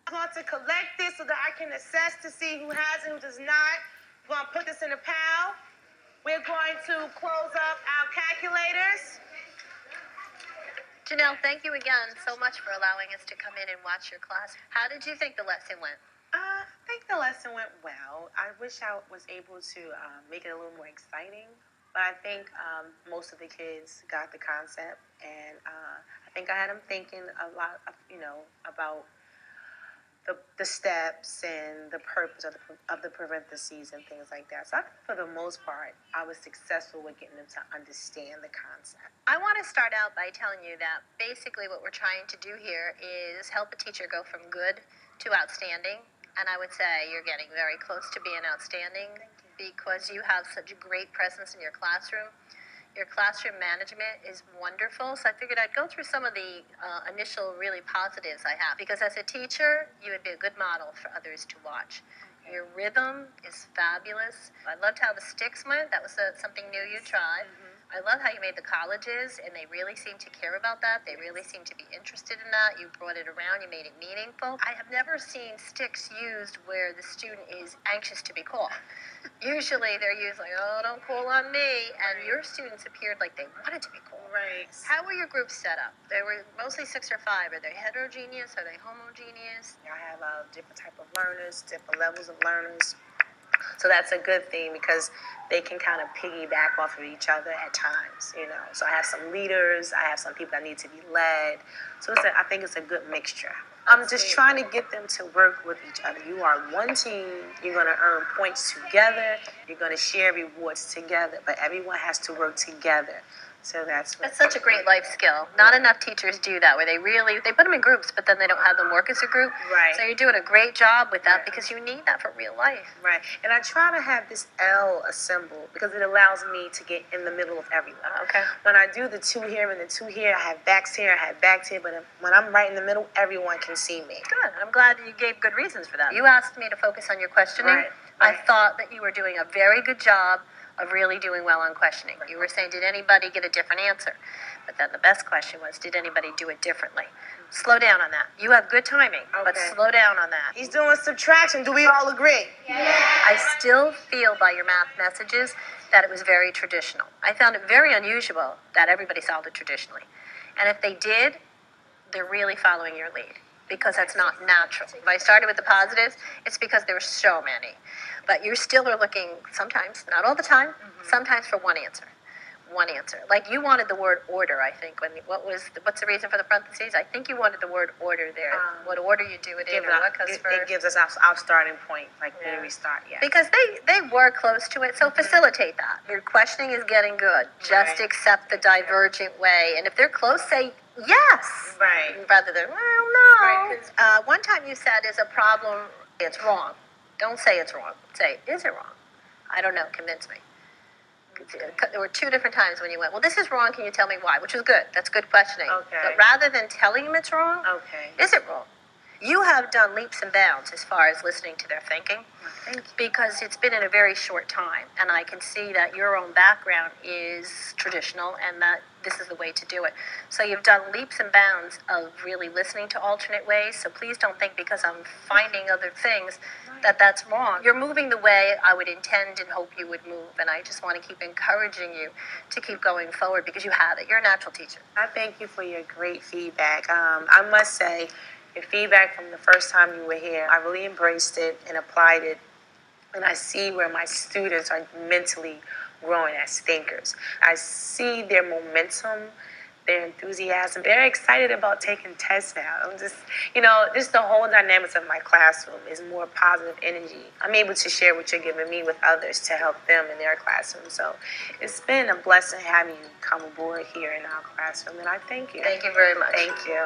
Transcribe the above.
I'm going to collect this so that I can assess to see who has it, who does not. We're going to put this in a pile. We're going to close up our calculators. Janelle, thank you again so much for allowing us to come in and watch your class. How did you think the lesson went? I think the lesson went well. I wish I was able to make it a little more exciting, but I think most of the kids got the concept, and I think I had them thinking a lot, about the steps and the purpose of the parentheses and things like that. So I think for the most part, I was successful with getting them to understand the concept. I want to start out by telling you that basically what we're trying to do here is help a teacher go from good to outstanding. And I would say you're getting very close to being outstanding because you have such a great presence in your classroom. Your classroom management is wonderful. So I figured I'd go through some of the initial really positives I have. Because as a teacher, you would be a good model for others to watch. Your rhythm is fabulous. I loved how the sticks went. That was something new you tried. I love how you made the colleges, and they really seem to care about that. They really seem to be interested in that. You brought it around. You made it meaningful. I have never seen sticks used where the student is anxious to be called. Usually they're used like, oh, don't call on me. And your students appeared like they wanted to be called. Right. How were your groups set up? They were mostly 6 or 5. Are they heterogeneous? Are they homogeneous? I have different type of learners, different levels of learners. So that's a good thing because they can kind of piggyback off of each other at times, So I have some leaders, I have some people that need to be led. So I think it's a good mixture. I'm just trying to get them to work with each other. You are one team, you're going to earn points together, you're going to share rewards together, but everyone has to work together. So that's such a great life skill. Not enough teachers do that, where they put them in groups, but then they don't have them work as a group. Right. So you're doing a great job with that because you need that for real life. Right. And I try to have this L assembled because it allows me to get in the middle of everyone. Okay. When I do the 2 here and the 2 here, I have backs here, I have backs here, but when I'm right in the middle, everyone can see me. Good. I'm glad that you gave good reasons for that. You asked me to focus on your questioning. Right. I thought that you were doing a very good job of really doing well on questioning. You were saying, did anybody get a different answer? But then the best question was, did anybody do it differently? Slow down on that. You have good timing, but slow down on that. He's doing subtraction. Do we all agree? Yeah. I still feel by your math messages that it was very traditional. I found it very unusual that everybody solved it traditionally. And if they did, they're really following your lead because that's not natural. If I started with the positives, it's because there were so many. But you still are looking sometimes, not all the time, sometimes for one answer. One answer. Like you wanted the word order, I think. What's the reason for the parentheses? I think you wanted the word order there. What order you do it in, or what goes first. It gives us our starting point, like where we start, yeah. Because they were close to it, so facilitate that. Your questioning is getting good. Just accept the divergent way. And if they're close, say yes. Right. Rather than, well, no. Right, one time you said, is a problem, it's wrong. Don't say it's wrong. Say, is it wrong? I don't know. Convince me. There were 2 different times when you went, well, this is wrong. Can you tell me why? Which was good. That's good questioning. Okay. But rather than telling them it's wrong, is it wrong? You have done leaps and bounds as far as listening to their thinking. Thank you. Because it's been in a very short time. And I can see that your own background is traditional and that this is the way to do it. So you've done leaps and bounds of really listening to alternate ways. So please don't think because I'm finding other things that that's wrong. You're moving the way I would intend and hope you would move. And I just want to keep encouraging you to keep going forward because you have it. You're a natural teacher. I thank you for your great feedback. I must say, your feedback from the first time you were here, I really embraced it and applied it. And I see where my students are mentally growing as thinkers. I see their momentum, their enthusiasm. They're excited about taking tests now. I'm just, just the whole dynamics of my classroom is more positive energy. I'm able to share what you're giving me with others to help them in their classroom. So it's been a blessing having you come aboard here in our classroom, and I thank you. Thank you very much. Thank you.